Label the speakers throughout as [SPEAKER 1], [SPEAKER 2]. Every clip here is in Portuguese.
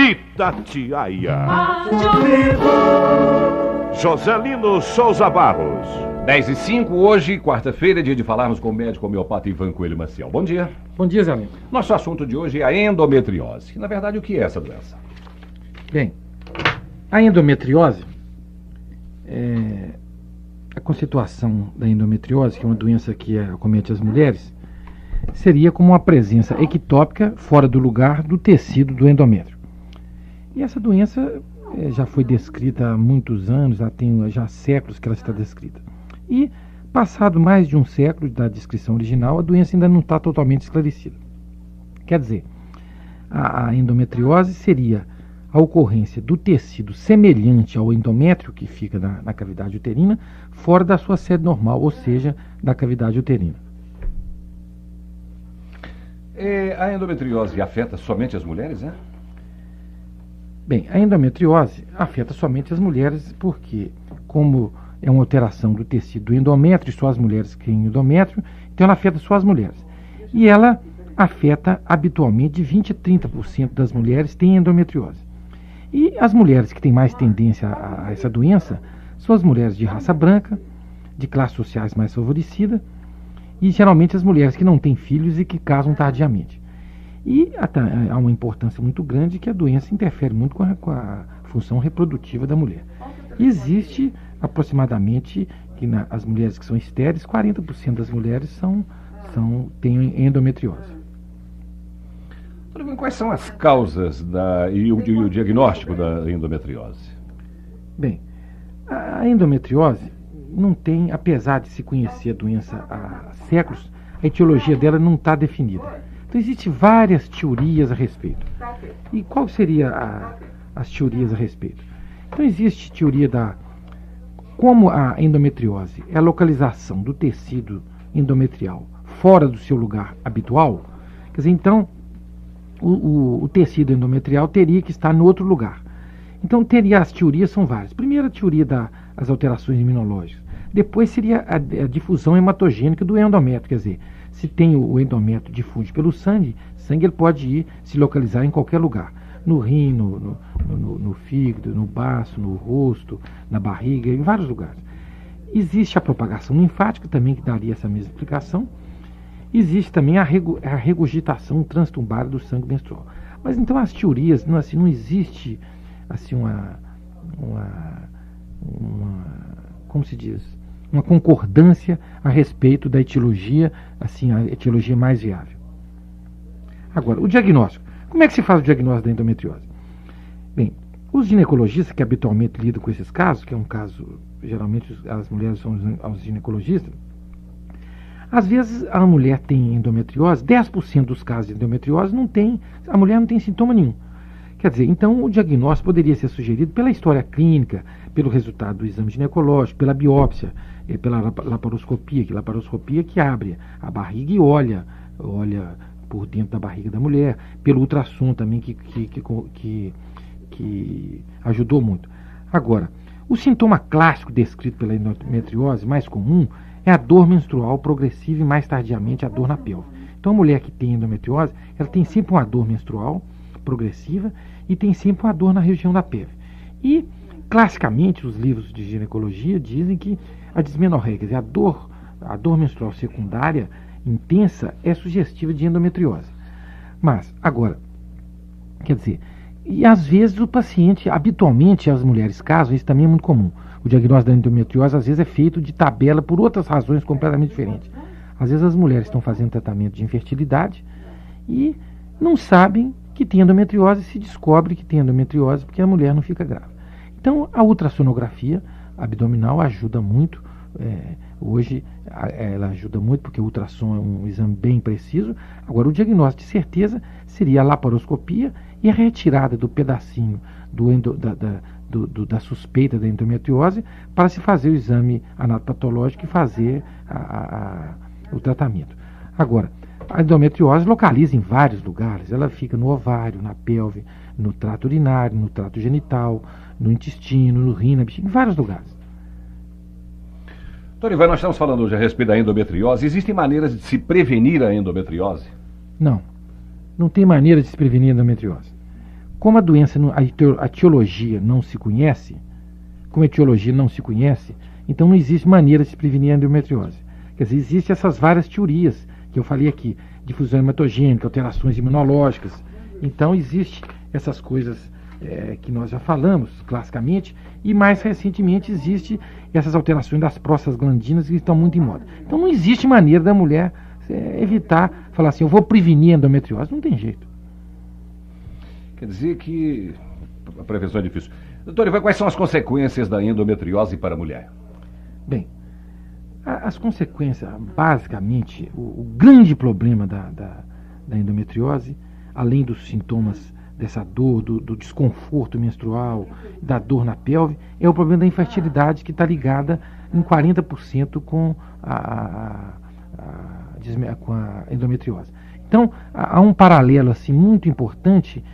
[SPEAKER 1] Itatiaia. Joselino Souza Barros.
[SPEAKER 2] 10h05, hoje, quarta-feira, dia de falarmos com o médico homeopata Ivan Coelho Maciel. Bom dia.
[SPEAKER 3] Bom dia, Zé Lino.
[SPEAKER 2] Nosso assunto de hoje é a endometriose. Na verdade, o que é essa doença?
[SPEAKER 3] Bem, a endometriose, a constituição da endometriose, que é uma doença que acomete as mulheres, seria como uma presença ectópica fora do lugar do tecido do endométrio. E essa doença já foi descrita há muitos anos, já há séculos que ela está descrita. E, passado mais de um século da descrição original, a doença ainda não está totalmente esclarecida. Quer dizer, a endometriose seria a ocorrência do tecido semelhante ao endométrio, que fica na cavidade uterina, fora da sua sede normal, ou seja, da cavidade uterina.
[SPEAKER 2] A endometriose afeta somente as mulheres, né?
[SPEAKER 3] Bem, a endometriose afeta somente as mulheres porque, como é uma alteração do tecido do endométrio, só as mulheres que têm endométrio, então ela afeta só as mulheres. E ela afeta habitualmente de 20% a 30% das mulheres têm endometriose. E as mulheres que têm mais tendência a essa doença são as mulheres de raça branca, de classes sociais mais favorecidas, e geralmente as mulheres que não têm filhos e que casam tardiamente. E há uma importância muito grande que a doença interfere muito com a função reprodutiva da mulher. E existe aproximadamente, as mulheres que são estéreis, 40% das mulheres têm endometriose.
[SPEAKER 2] Quais são as causas e o diagnóstico da endometriose?
[SPEAKER 3] Bem, a endometriose não tem, apesar de se conhecer a doença há séculos, a etiologia dela não está definida. Então, existem várias teorias a respeito. E qual seria as teorias a respeito? Então, existe teoria como a endometriose é a localização do tecido endometrial fora do seu lugar habitual. Quer dizer, então, o tecido endometrial teria que estar no outro lugar. Então, as teorias são várias. Primeiro, a teoria das alterações imunológicas. Depois seria a difusão hematogênica do endométrio, quer dizer, se tem o endométrio difunde pelo sangue ele pode se localizar em qualquer lugar. No rim, no fígado, no baço, no rosto, na barriga, em vários lugares. Existe a propagação linfática também, que daria essa mesma explicação. Existe também a regurgitação transtumbária do sangue menstrual. Mas então as teorias, não existe assim como se diz? Uma concordância a respeito da etiologia, assim, a etiologia mais viável. Agora, o diagnóstico. Como é que se faz o diagnóstico da endometriose? Bem, os ginecologistas que habitualmente lidam com esses casos, que é um caso, geralmente as mulheres são os ginecologistas, às vezes a mulher tem endometriose, 10% dos casos de endometriose a mulher não tem sintoma nenhum. Quer dizer, então o diagnóstico poderia ser sugerido pela história clínica, pelo resultado do exame ginecológico, pela biópsia, pela laparoscopia que abre a barriga e olha por dentro da barriga da mulher, pelo ultrassom também que ajudou muito. Agora, o sintoma clássico descrito pela endometriose, mais comum, é a dor menstrual progressiva e mais tardiamente a dor na pelve. Então a mulher que tem endometriose, ela tem sempre uma dor menstrual progressiva e tem sempre uma dor na região da pelve. E, classicamente, os livros de ginecologia dizem que a dismenorreia, quer dizer, a dor menstrual secundária intensa é sugestiva de endometriose. Mas, agora, quer dizer, e às vezes o paciente, habitualmente as mulheres casam, isso também é muito comum. O diagnóstico da endometriose às vezes é feito de tabela por outras razões completamente diferentes. Às vezes as mulheres estão fazendo tratamento de infertilidade e não sabem que tem endometriose, se descobre que tem endometriose porque a mulher não fica grávida. Então a ultrassonografia abdominal ajuda muito. Hoje ela ajuda muito porque o ultrassom é um exame bem preciso. Agora o diagnóstico de certeza seria a laparoscopia e a retirada do pedacinho da suspeita da endometriose para se fazer o exame anatopatológico e fazer o tratamento. Agora, a endometriose localiza em vários lugares. Ela fica no ovário, na pelve, no trato urinário, no trato genital, no intestino, no rim, na bexiga, em vários lugares.
[SPEAKER 2] Doutor Ivan, nós estamos falando hoje a respeito da endometriose. Existem maneiras de se prevenir a endometriose?
[SPEAKER 3] Não tem maneira de se prevenir a endometriose. como a etiologia não se conhece, então não existe maneira de se prevenir a endometriose. Quer dizer, existem essas várias teorias que eu falei aqui, difusão hematogênica, alterações imunológicas. Então existe essas coisas que nós já falamos classicamente, e mais recentemente existe essas alterações das prostaglandinas que estão muito em moda. Então não existe maneira da mulher evitar, falar assim, eu vou prevenir a endometriose, não tem jeito.
[SPEAKER 2] Quer dizer que a prevenção é difícil. Doutor Ivan, quais são as consequências da endometriose para a mulher?
[SPEAKER 3] Bem, as consequências, basicamente, o grande problema da endometriose, além dos sintomas dessa dor, do desconforto menstrual, da dor na pelve, é o problema da infertilidade, que está ligada em 40% com a endometriose. Então, há um paralelo assim, muito importante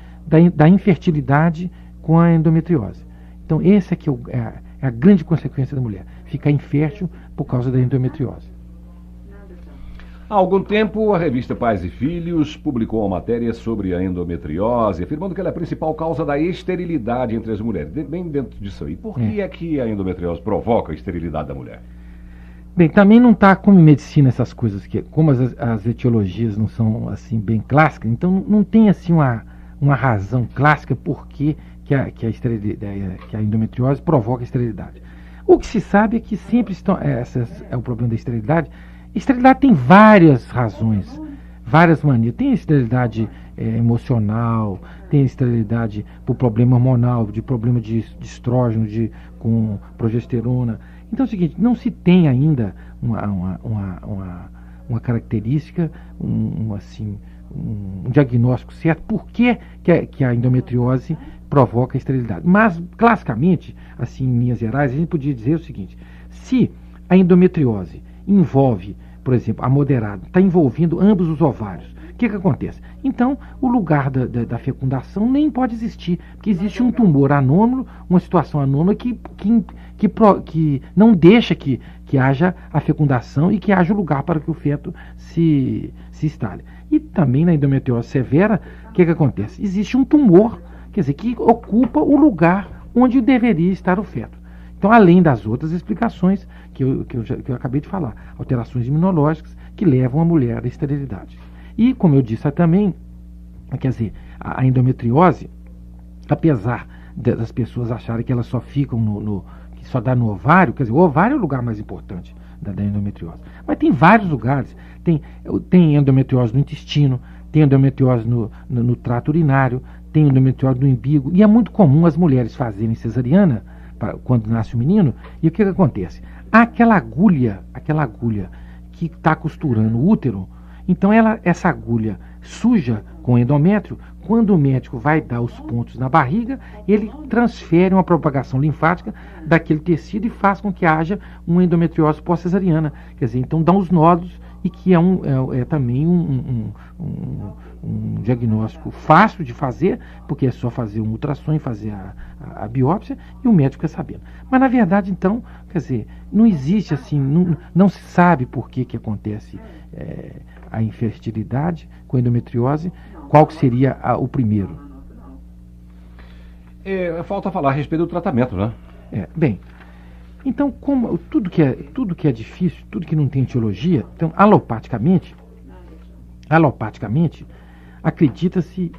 [SPEAKER 3] da infertilidade com a endometriose. Então, essa aqui é a grande consequência da mulher, ficar infértil por causa da endometriose.
[SPEAKER 2] Há algum tempo, a revista Pais e Filhos publicou uma matéria sobre a endometriose, afirmando que ela é a principal causa da esterilidade entre as mulheres. Bem dentro disso aí. Por que é que a endometriose provoca a esterilidade da mulher?
[SPEAKER 3] Bem, também não está como em medicina essas coisas, como as etiologias não são assim bem clássicas, então não tem assim uma razão clássica por que a endometriose provoca a esterilidade. O que se sabe é que sempre é o problema da esterilidade. A esterilidade tem várias razões, várias maneiras. Tem a esterilidade emocional, tem a esterilidade por problema hormonal, de problema de estrógeno, com progesterona. Então é o seguinte, não se tem ainda uma característica, um diagnóstico certo por que a endometriose provoca a esterilidade. Mas, classicamente, assim, em linhas gerais, a gente podia dizer o seguinte: se a endometriose envolve, por exemplo, a moderada, está envolvendo ambos os ovários, o que acontece? Então, o lugar da fecundação nem pode existir, porque existe um tumor anômalo, uma situação anômala que não deixa que haja a fecundação e que haja lugar para que o feto se instale. E também na endometriose severa, o que acontece? Existe um tumor, quer dizer, que ocupa o lugar onde deveria estar o feto. Então, além das outras explicações que eu acabei de falar, alterações imunológicas que levam a mulher à esterilidade. E, como eu disse também, quer dizer, a endometriose, apesar das pessoas acharem que elas só ficam que só dá no ovário, quer dizer, o ovário é o lugar mais importante da endometriose. Mas tem vários lugares. Tem endometriose no intestino, tem endometriose no trato urinário, tem endometriose no umbigo. E é muito comum as mulheres fazerem cesariana quando nasce o menino. E o que acontece? Aquela agulha que está costurando o útero, então essa agulha suja com endométrio, quando o médico vai dar os pontos na barriga, ele transfere uma propagação linfática daquele tecido e faz com que haja uma endometriose pós-cesariana. Quer dizer, então dá os nódulos, e que é também um diagnóstico fácil de fazer, porque é só fazer um ultrassom e fazer a biópsia, e o médico fica sabendo. Mas, na verdade, então, quer dizer, não existe assim, não se sabe por que acontece a infertilidade com a endometriose, qual que seria o primeiro.
[SPEAKER 2] Falta falar a respeito do tratamento, né?
[SPEAKER 3] Bem, então, como tudo que é difícil, tudo que não tem etiologia, então, alopaticamente, acredita-se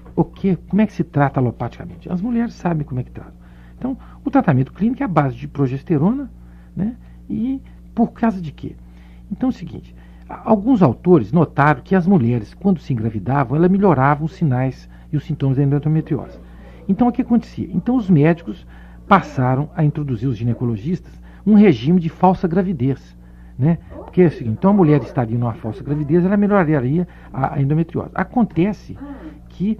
[SPEAKER 3] como é que se trata alopaticamente. As mulheres sabem como é que tratam. Então, o tratamento clínico é a base de progesterona, né? E por causa de quê? Então é o seguinte, alguns autores notaram que as mulheres, quando se engravidavam, elas melhoravam os sinais e os sintomas da endometriose. Então, o que acontecia? Então, os médicos passaram a introduzir, os ginecologistas, um regime de falsa gravidez, né? Porque é o seguinte, então a mulher estaria numa falsa gravidez, ela melhoraria a endometriose. Acontece que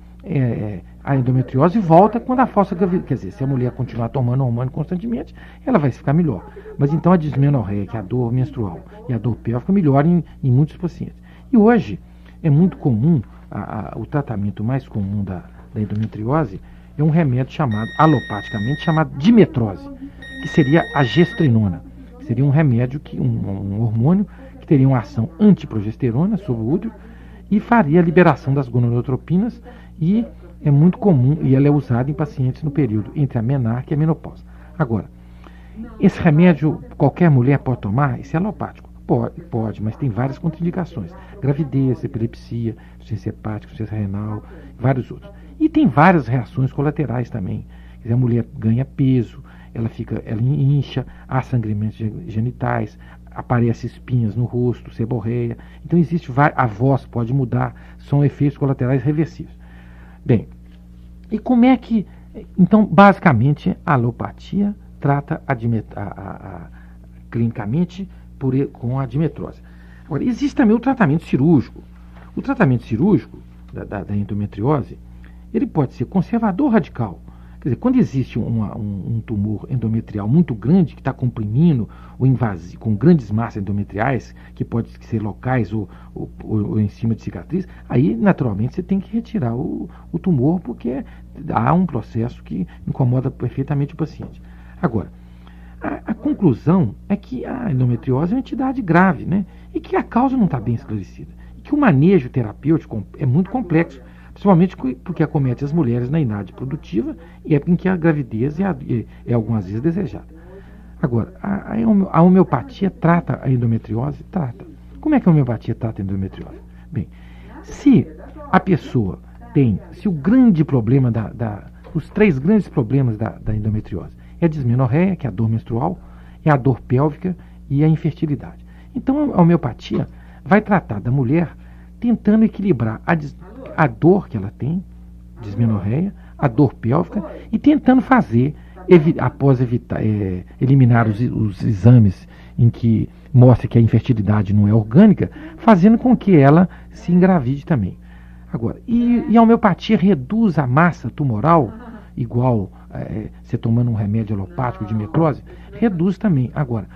[SPEAKER 3] a endometriose volta quando a falsa gravidez, quer dizer, se a mulher continuar tomando hormônio constantemente, ela vai ficar melhor. Mas então a dismenorreia, que é a dor menstrual, e a dor pélvica melhoram em muitos pacientes. E hoje é muito comum, o tratamento mais comum da endometriose é um remédio alopaticamente chamado dimetrose, que seria a gestrinona. Seria um remédio, um hormônio que teria uma ação antiprogesterona sobre o útero e faria a liberação das gonadotropinas e é muito comum e ela é usada em pacientes no período entre a menarca e a menopausa. Agora, esse remédio qualquer mulher pode tomar? Esse é alopático? Pode, mas tem várias contraindicações. Gravidez, epilepsia, insuficiência hepática, insuficiência renal, vários outros. E tem várias reações colaterais também. Quer dizer, a mulher ganha peso, ela incha, há sangramentos genitais, aparecem espinhas no rosto, seborreia. Então a voz pode mudar, são efeitos colaterais reversíveis. Bem, e como é que... Então, basicamente, a alopatia trata clinicamente com a dimetrose. Agora, existe também o tratamento cirúrgico. O tratamento cirúrgico da endometriose, ele pode ser conservador ou radical. Quer dizer, quando existe um tumor endometrial muito grande, que está comprimindo ou invasivo, com grandes massas endometriais, que pode ser locais ou em cima de cicatriz, aí, naturalmente, você tem que retirar o tumor, porque há um processo que incomoda perfeitamente o paciente. Agora, a conclusão é que a endometriose é uma entidade grave, né? E que a causa não está bem esclarecida. E que o manejo terapêutico é muito complexo, principalmente porque acomete as mulheres na idade produtiva e é em que a gravidez é algumas vezes desejada. Agora, a homeopatia trata a endometriose? Trata. Como é que a homeopatia trata a endometriose? Bem, se a pessoa se o grande problema os 3 grandes problemas da endometriose é a dismenorreia, que é a dor menstrual, é a dor pélvica e a infertilidade. Então, a homeopatia vai tratar da mulher tentando equilibrar a dor que ela tem, dismenorreia, a dor pélvica, e tentando fazer, após eliminar os exames em que mostra que a infertilidade não é orgânica, fazendo com que ela se engravide também. Agora, e a homeopatia reduz a massa tumoral, igual você tomando um remédio alopático de dimetrose, reduz também. Agora,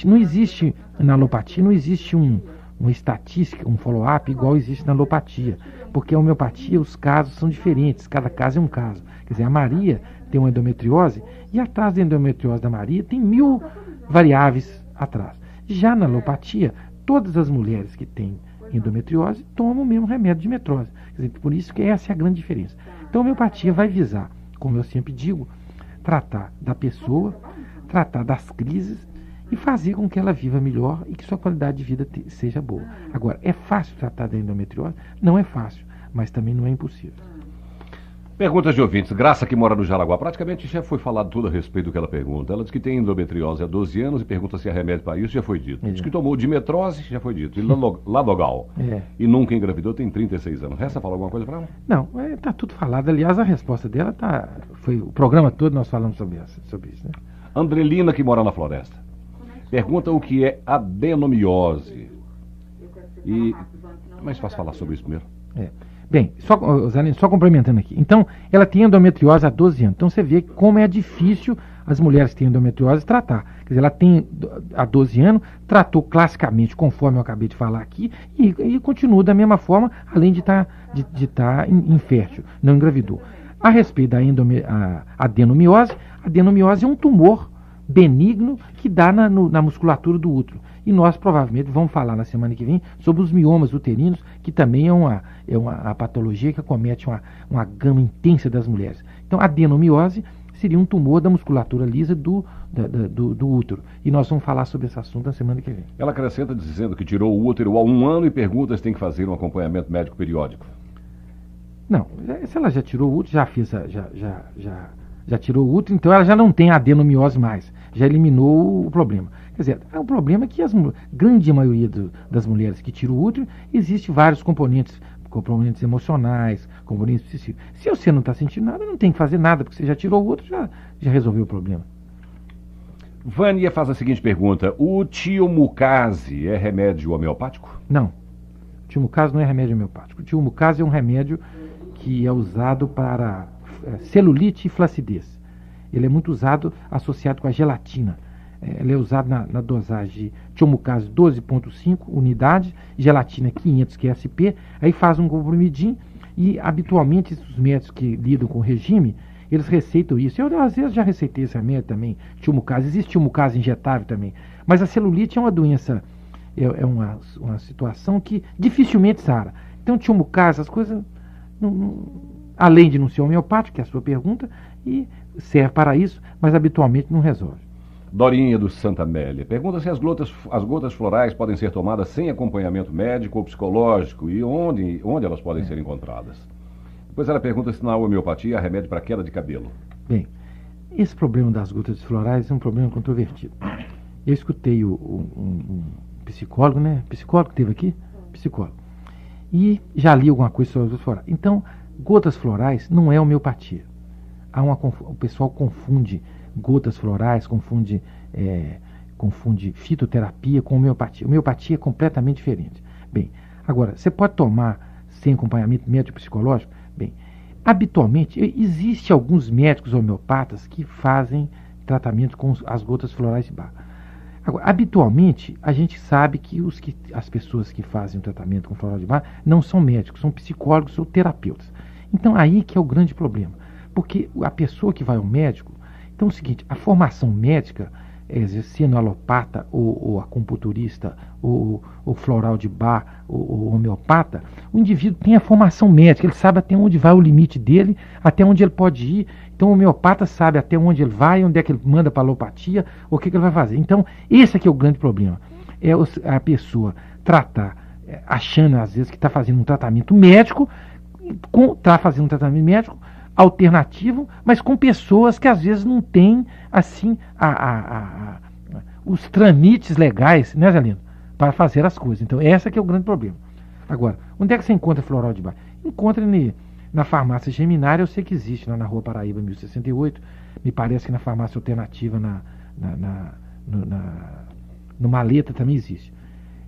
[SPEAKER 3] não existe na alopatia, não existe uma estatística, um follow-up igual existe na alopatia, porque a homeopatia, os casos são diferentes, cada caso é um caso. Quer dizer, a Maria tem uma endometriose e atrás da endometriose da Maria tem 1000 variáveis atrás. Já na alopatia, todas as mulheres que têm endometriose tomam o mesmo remédio de dimetrose. Quer dizer, por isso que essa é a grande diferença. Então, a homeopatia vai visar, como eu sempre digo, tratar da pessoa, tratar das crises e fazer com que ela viva melhor e que sua qualidade de vida seja boa. Agora, é fácil tratar da endometriose? Não é fácil, mas também não é impossível.
[SPEAKER 2] Perguntas de ouvintes. Graça, que mora no Jaraguá, praticamente já foi falado tudo a respeito do que ela pergunta. Ela diz que tem endometriose há 12 anos e pergunta se há remédio para isso, já foi dito. Diz que tomou dimetrose, já foi dito. E Ladogal. E nunca engravidou, tem 36 anos. Resta falar alguma coisa para ela?
[SPEAKER 3] Não, está tudo falado. Aliás, a resposta dela foi o programa todo nós falamos sobre isso. Né?
[SPEAKER 2] Andrelina, que mora na Floresta, pergunta o que é adenomiose. E é mais fácil falar sobre isso primeiro.
[SPEAKER 3] Bem, só complementando aqui. Então, ela tem endometriose há 12 anos. Então, você vê como é difícil as mulheres que têm endometriose tratar. Quer dizer, ela tem há 12 anos, tratou classicamente, conforme eu acabei de falar aqui, e continua da mesma forma, além de estar infértil, não engravidou. A respeito da adenomiose, a adenomiose é um tumor benigno que dá na musculatura do útero. E nós provavelmente vamos falar na semana que vem sobre os miomas uterinos, que também é uma patologia que acomete uma gama intensa das mulheres. Então, a adenomiose seria um tumor da musculatura lisa do útero. E nós vamos falar sobre esse assunto na semana que vem.
[SPEAKER 2] Ela acrescenta dizendo que tirou o útero há 1 ano e pergunta se tem que fazer um acompanhamento médico periódico.
[SPEAKER 3] Não, se ela já tirou o útero, já tirou o útero, então ela já não tem a adenomiose mais, já eliminou o problema. Quer dizer, o problema é que a grande maioria das mulheres que tiram o útero, existe vários componentes emocionais, componentes psíquicos. Se você não está sentindo nada, não tem que fazer nada, porque você já tirou o útero, já resolveu o problema.
[SPEAKER 2] Vânia faz a seguinte pergunta: o Tiumucase é remédio homeopático?
[SPEAKER 3] Não, o Tiumucase não é remédio homeopático. O Tiumucase é um remédio que é usado para celulite e flacidez. Ele é muito usado associado com a gelatina. Ele é usado na dosagem de Tiumucase 12,5 unidades, gelatina 500, que é SP, aí faz um comprimidinho e habitualmente os médicos que lidam com o regime, eles receitam isso. Eu às vezes já receitei esse remédio também, Tiumucase. Existe Tiumucase injetável também, mas a celulite é uma doença, é uma situação que dificilmente sara. Então Tiumucase, as coisas, além de não ser homeopático, que é a sua pergunta, e serve para isso, mas habitualmente não resolve.
[SPEAKER 2] Dorinha do Santa Amélia pergunta se as gotas florais podem ser tomadas sem acompanhamento médico ou psicológico e onde elas podem ser encontradas. Depois ela pergunta se na homeopatia há remédio para queda de cabelo.
[SPEAKER 3] Bem, esse problema das gotas florais é um problema controvertido. Eu escutei um psicólogo, né? Psicólogo que teve aqui? Psicólogo. E já li alguma coisa sobre as gotas florais. Então, gotas florais não é homeopatia. O pessoal confunde gotas florais, confunde fitoterapia com homeopatia. Homeopatia é completamente diferente. Bem, agora, você pode tomar sem acompanhamento médico psicológico? Bem, habitualmente, existem alguns médicos homeopatas que fazem tratamento com as gotas florais de Bach. Agora, habitualmente, a gente sabe que as pessoas que fazem o tratamento com floral de Bach não são médicos, são psicólogos ou terapeutas. Então, aí que é o grande problema. Porque a pessoa que vai ao médico... Então é o seguinte, a formação médica, sendo alopata ou acupunturista ou floral de Bach ou homeopata, o indivíduo tem a formação médica, ele sabe até onde vai o limite dele, até onde ele pode ir. Então o homeopata sabe até onde ele vai, onde é que ele manda para a alopatia, o que ele vai fazer. Então esse aqui é o grande problema, é a pessoa tratar, achando às vezes que está fazendo um tratamento médico, alternativo, mas com pessoas que às vezes não têm assim os trâmites legais, né, Zelino, para fazer as coisas. Então esse aqui é o grande problema. Agora, onde é que você encontra floral de Bach? Encontra na farmácia Geminária, eu sei que existe lá na Rua Paraíba 1068, me parece que na farmácia alternativa no Maleta também existe.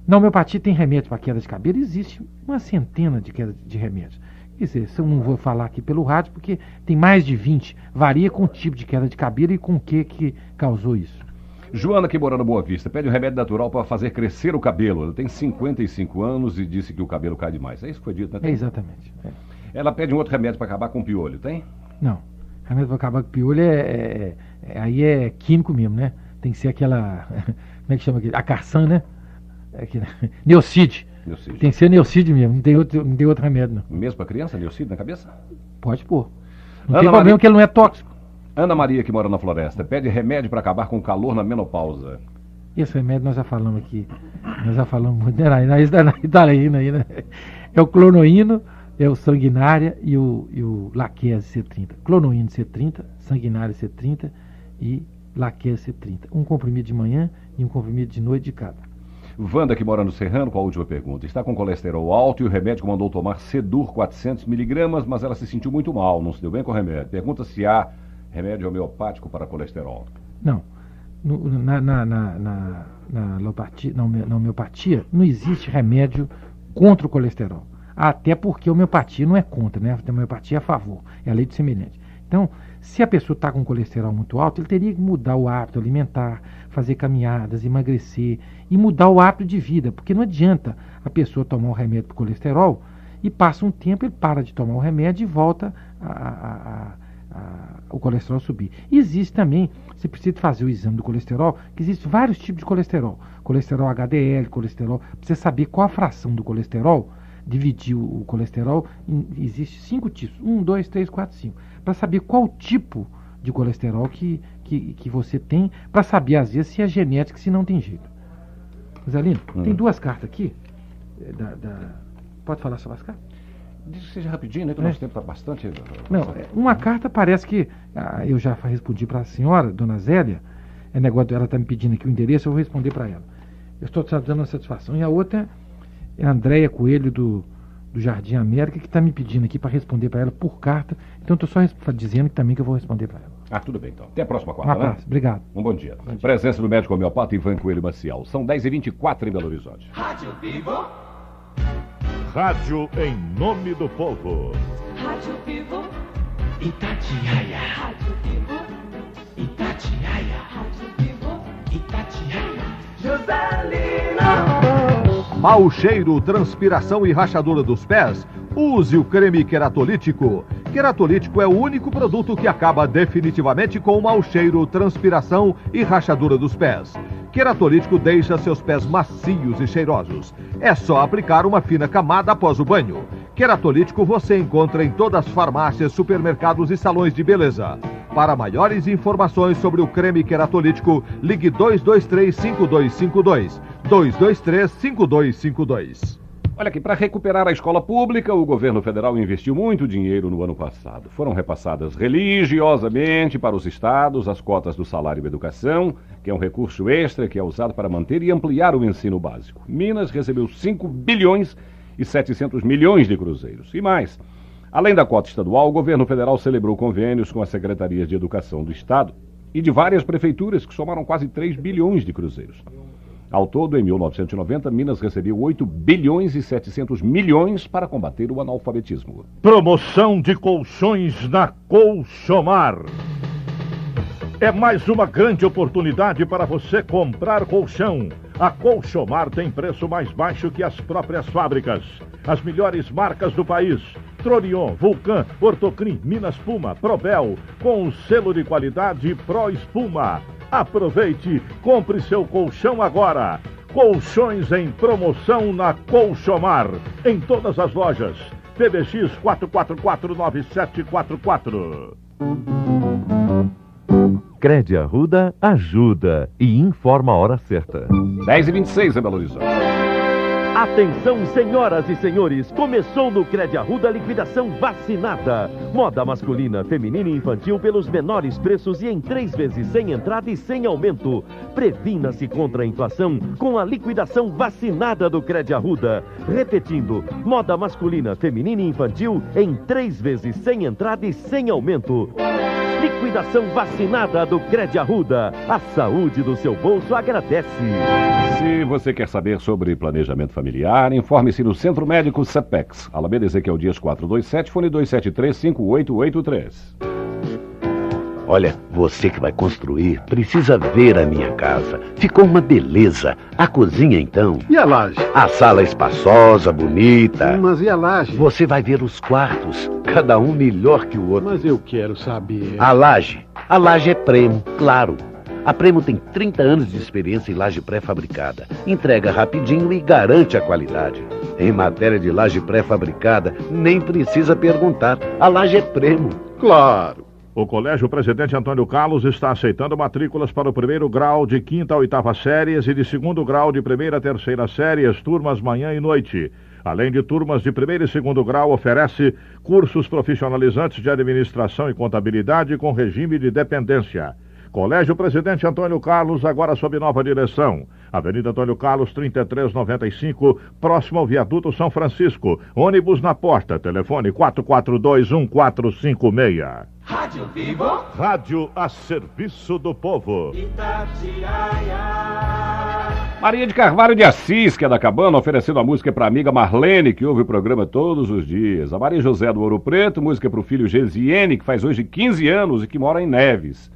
[SPEAKER 3] Na homeopatia tem remédio para queda de cabelo, existe uma centena de remédios. Quer dizer, eu não vou falar aqui pelo rádio, porque tem mais de 20, varia com o tipo de queda de cabelo e com o que causou isso.
[SPEAKER 2] Joana, que mora no Boa Vista, pede um remédio natural para fazer crescer o cabelo. Ela tem 55 anos e disse que o cabelo cai demais. É isso que foi dito, né?
[SPEAKER 3] Exatamente.
[SPEAKER 2] Ela pede um outro remédio para acabar com o piolho, tem?
[SPEAKER 3] Não. Remédio para acabar com o piolho aí é químico mesmo, né? Tem que ser aquela... Como é que chama aquele? Acarsan, né? Neocide. Tem que ser Neocide mesmo, não tem outro remédio, não.
[SPEAKER 2] Mesmo para criança, Neocide na cabeça?
[SPEAKER 3] Pode pôr. Não tem problema que ele não é tóxico.
[SPEAKER 2] Ana Maria, que mora na Floresta, pede remédio para acabar com o calor na menopausa.
[SPEAKER 3] Esse remédio nós já falamos aqui. Nós já falamos muito. Na Italina aí, né? É o clonoíno, é o sanguinária e o laquese C30. Clonoíno C30, sanguinária C30 e laquese C30. Um comprimido de manhã e um comprimido de noite de cada.
[SPEAKER 2] Wanda, que mora no Serrano, com a última pergunta. Está com colesterol alto e o remédio mandou tomar Sedur 400 miligramas, mas ela se sentiu muito mal, não se deu bem com o remédio. Pergunta se há remédio homeopático para colesterol.
[SPEAKER 3] Não. Na homeopatia não existe remédio contra o colesterol. Até porque a homeopatia não é contra, né? A homeopatia é a favor, é a lei do semelhante. Então, se a pessoa está com colesterol muito alto, ele teria que mudar o hábito alimentar, fazer caminhadas, emagrecer e mudar o hábito de vida, porque não adianta a pessoa tomar um remédio para o colesterol e passa um tempo, ele para de tomar o remédio e volta o colesterol subir. E existe também, você precisa fazer o exame do colesterol, que existe vários tipos de colesterol. Colesterol HDL, colesterol, para você saber qual a fração do colesterol, dividir o colesterol, existe 5 tipos, 1, 2, 3, 4, 5, para saber qual tipo de colesterol que você tem, para saber às vezes se é genético, se não tem jeito. Zelino, tem 2 cartas aqui, pode falar sobre as cartas?
[SPEAKER 2] Diz que seja rapidinho, né? Que o nosso tempo está bastante...
[SPEAKER 3] Não, uma carta parece que, eu já respondi para a senhora, dona Zélia, ela está me pedindo aqui o endereço, eu vou responder para ela. Eu estou dando uma satisfação. E a outra é a Andréia Coelho, do Jardim América, que está me pedindo aqui para responder para ela por carta. Então estou só dizendo também que eu vou responder para ela.
[SPEAKER 2] Tudo bem, então. Até a próxima quarta, né?
[SPEAKER 3] Obrigado.
[SPEAKER 2] Um bom dia. Presença do médico homeopata Ivan Coelho Maciel. São 10h24 em Belo Horizonte.
[SPEAKER 4] Rádio Vivo.
[SPEAKER 1] Rádio em nome do povo.
[SPEAKER 4] Rádio Vivo.
[SPEAKER 5] Itatiaia.
[SPEAKER 4] Rádio Vivo.
[SPEAKER 5] Itatiaia.
[SPEAKER 4] Rádio Vivo.
[SPEAKER 5] Itatiaia.
[SPEAKER 4] Joselina.
[SPEAKER 6] Mau cheiro, transpiração e rachadura dos pés? Use o creme queratolítico. Queratolítico é o único produto que acaba definitivamente com o mau cheiro, transpiração e rachadura dos pés. Queratolítico deixa seus pés macios e cheirosos. É só aplicar uma fina camada após o banho. Queratolítico você encontra em todas as farmácias, supermercados e salões de beleza. Para maiores informações sobre o creme queratolítico, ligue 223-5252. 223-5252.
[SPEAKER 2] Olha aqui, para recuperar a escola pública, o governo federal investiu muito dinheiro no ano passado. Foram repassadas religiosamente para os estados as cotas do salário educação, que é um recurso extra que é usado para manter e ampliar o ensino básico. Minas recebeu 5 bilhões e 700 milhões de cruzeiros. E mais, além da cota estadual, o governo federal celebrou convênios com as secretarias de educação do estado e de várias prefeituras que somaram quase 3 bilhões de cruzeiros. Ao todo, em 1990, Minas recebeu 8 bilhões e 700 milhões para combater o analfabetismo.
[SPEAKER 1] Promoção de colchões na Colchomar. É mais uma grande oportunidade para você comprar colchão. A Colchomar tem preço mais baixo que as próprias fábricas. As melhores marcas do país: Tronion, Vulcan, Ortocrim, Minas Puma, Probel, com o selo de qualidade Pro Espuma. Aproveite, compre seu colchão agora. Colchões em promoção na Colchomar, em todas as lojas. PBX 4449744.
[SPEAKER 7] Crédito Arruda ajuda e informa a hora certa.
[SPEAKER 2] 10h26 em Belo Horizonte.
[SPEAKER 8] Atenção, senhoras e senhores, começou no Crédito Arruda a liquidação vacinada. Moda masculina, feminina e infantil pelos menores preços e em 3 vezes sem entrada e sem aumento. Previna-se contra a inflação com a liquidação vacinada do Crédito Arruda. Repetindo, moda masculina, feminina e infantil em 3 vezes sem entrada e sem aumento. Liquidação vacinada do Crédito Arruda. A saúde do seu bolso agradece.
[SPEAKER 2] Se você quer saber sobre planejamento familiar, informe-se no Centro Médico CEPEX. Alameda Ezequiel Dias 427, fone 273-5883.
[SPEAKER 9] Olha, você que vai construir, precisa ver a minha casa. Ficou uma beleza. A cozinha, então.
[SPEAKER 10] E a laje?
[SPEAKER 9] A sala espaçosa, bonita.
[SPEAKER 10] Mas e a laje?
[SPEAKER 9] Você vai ver os quartos, cada um melhor que o outro.
[SPEAKER 10] Mas eu quero saber.
[SPEAKER 9] A laje é Premo, claro. A Premo tem 30 anos de experiência em laje pré-fabricada. Entrega rapidinho e garante a qualidade. Em matéria de laje pré-fabricada, nem precisa perguntar. A laje é Premo.
[SPEAKER 10] Claro.
[SPEAKER 1] O Colégio Presidente Antônio Carlos está aceitando matrículas para o 1º grau de 5ª a 8ª séries e de 2º grau de 1ª a 3ª séries, turmas manhã e noite. Além de turmas de 1º e 2º grau, oferece cursos profissionalizantes de administração e contabilidade com regime de dependência. Colégio Presidente Antônio Carlos, agora sob nova direção. Avenida Antônio Carlos, 3395, próximo ao Viaduto São Francisco. Ônibus na porta. Telefone 4421456.
[SPEAKER 5] Rádio Vivo.
[SPEAKER 1] Rádio a serviço do povo.
[SPEAKER 5] Itatiaia.
[SPEAKER 2] Maria de Carvalho de Assis, que é da Cabana, oferecendo a música para a amiga Marlene, que ouve o programa todos os dias. A Maria José do Ouro Preto, música para o filho Gesiene, que faz hoje 15 anos e que mora em Neves.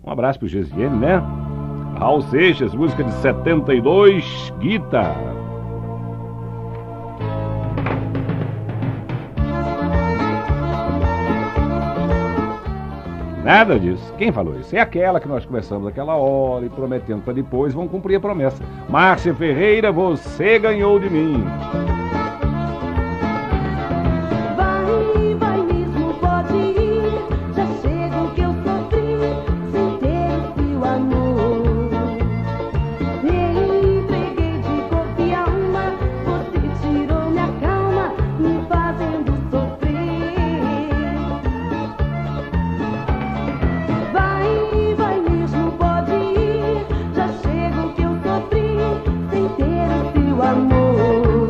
[SPEAKER 2] Um abraço pro Gesiene, né? Raul Seixas, música de 72, Guita. Nada disso. Quem falou isso? É aquela que nós conversamos aquela hora e prometendo para depois vão cumprir a promessa. Márcia Ferreira, você ganhou de mim.
[SPEAKER 4] Vai mesmo, pode ir. Já chega o que eu sofri, sem ter o seu amor. Eu entreguei de corpo e alma, você tirou minha calma, me fazendo sofrer. Vai mesmo, pode ir. Já chega o que eu sofri, sem ter o seu amor.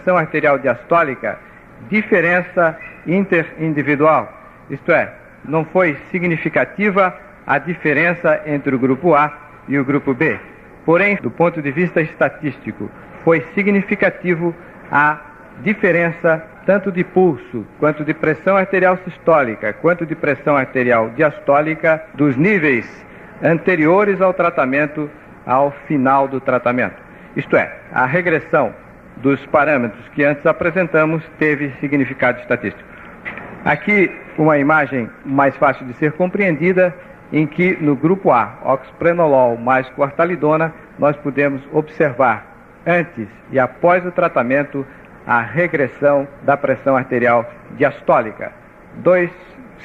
[SPEAKER 11] pressão arterial diastólica diferença interindividual, isto é, não foi significativa a diferença entre o grupo A e o grupo B. Porém, do ponto de vista estatístico, foi significativo a diferença tanto de pulso, quanto de pressão arterial sistólica, quanto de pressão arterial diastólica dos níveis anteriores ao tratamento ao final do tratamento. Isto é, a regressão dos parâmetros que antes apresentamos teve significado estatístico. Aqui uma imagem mais fácil de ser compreendida, em que no grupo A, oxprenolol mais clortalidona, nós podemos observar antes e após o tratamento a regressão da pressão arterial diastólica. 2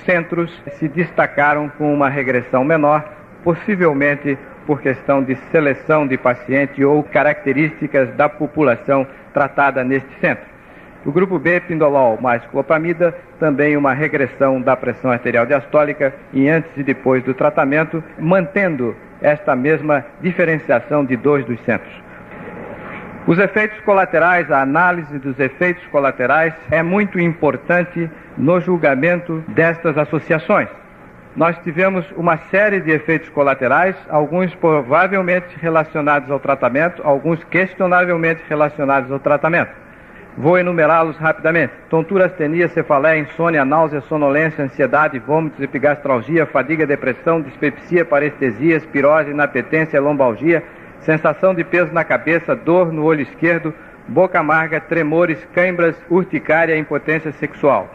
[SPEAKER 11] centros se destacaram com uma regressão menor, possivelmente por questão de seleção de paciente ou características da população tratada neste centro. O grupo B, pindolol mais clopamida, também uma regressão da pressão arterial diastólica em antes e depois do tratamento, mantendo esta mesma diferenciação de 2 dos centros. Os efeitos colaterais, a análise dos efeitos colaterais é muito importante no julgamento destas associações. Nós tivemos uma série de efeitos colaterais, alguns provavelmente relacionados ao tratamento, alguns questionavelmente relacionados ao tratamento. Vou enumerá-los rapidamente: tontura, astenia, cefaleia, insônia, náusea, sonolência, ansiedade, vômitos, epigastralgia, fadiga, depressão, dispepsia, parestesia, espirose, inapetência, lombalgia, sensação de peso na cabeça, dor no olho esquerdo, boca amarga, tremores, cãibras, urticária, impotência sexual.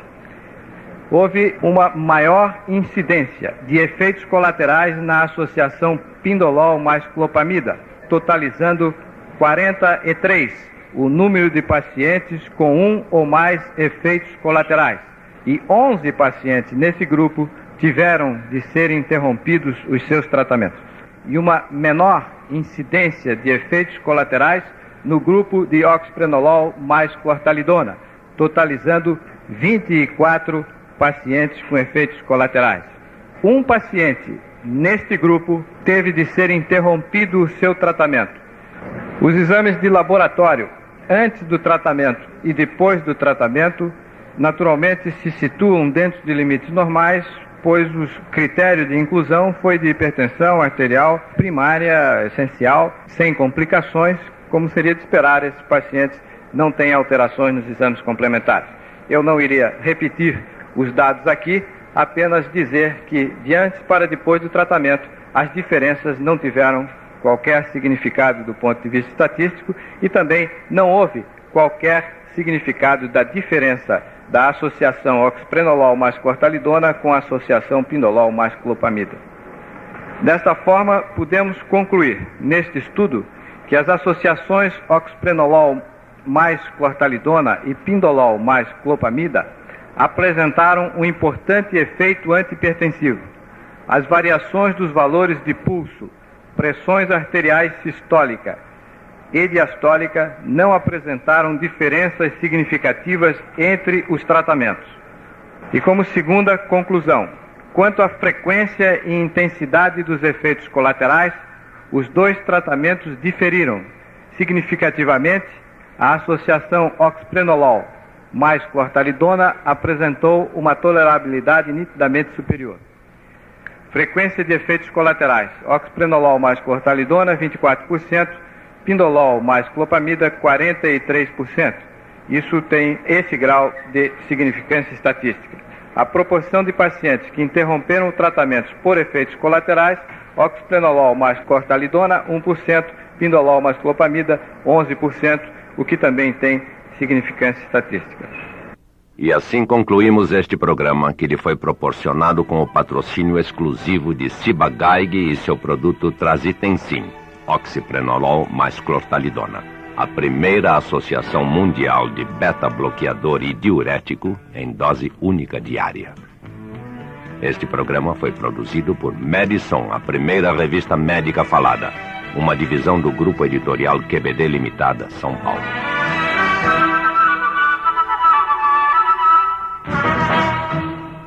[SPEAKER 11] Houve uma maior incidência de efeitos colaterais na associação pindolol mais clopamida, totalizando 43 o número de pacientes com 1 ou mais efeitos colaterais. E 11 pacientes nesse grupo tiveram de ser interrompidos os seus tratamentos. E uma menor incidência de efeitos colaterais no grupo de oxprenolol mais clortalidona, totalizando 24 pacientes com efeitos colaterais. Um paciente neste grupo teve de ser interrompido o seu tratamento. Os exames de laboratório antes do tratamento e depois do tratamento naturalmente se situam dentro de limites normais, pois o critério de inclusão foi de hipertensão arterial primária, essencial, sem complicações, como seria de esperar. Esses pacientes não têm alterações nos exames complementares. Eu não iria repetir os dados aqui, apenas dizer que de antes para depois do tratamento as diferenças não tiveram qualquer significado do ponto de vista estatístico e também não houve qualquer significado da diferença da associação oxprenolol mais clortalidona com a associação pindolol mais clopamida. Desta forma, podemos concluir neste estudo que as associações oxprenolol mais clortalidona e pindolol mais clopamida apresentaram um importante efeito antihipertensivo. As variações dos valores de pulso, pressões arteriais sistólica e diastólica não apresentaram diferenças significativas entre os tratamentos. E como segunda conclusão, quanto à frequência e intensidade dos efeitos colaterais, os 2 tratamentos diferiram. Significativamente, a associação oxprenolol mais clortalidona apresentou uma tolerabilidade nitidamente superior. Frequência de efeitos colaterais: oxprenolol mais clortalidona 24%, pindolol mais clopamida 43%. Isso tem esse grau de significância estatística. A proporção de pacientes que interromperam o tratamento por efeitos colaterais: oxprenolol mais clortalidona 1%, pindolol mais clopamida 11%, o que também tem significância estatística.
[SPEAKER 12] E assim concluímos este programa, que lhe foi proporcionado com o patrocínio exclusivo de Ciba-Geigy e seu produto Trazitensin, oxiprenolol mais clortalidona, a primeira associação mundial de beta-bloqueador e diurético em dose única diária. Este programa foi produzido por Medison, a primeira revista médica falada, uma divisão do Grupo Editorial QBD Limitada, São Paulo.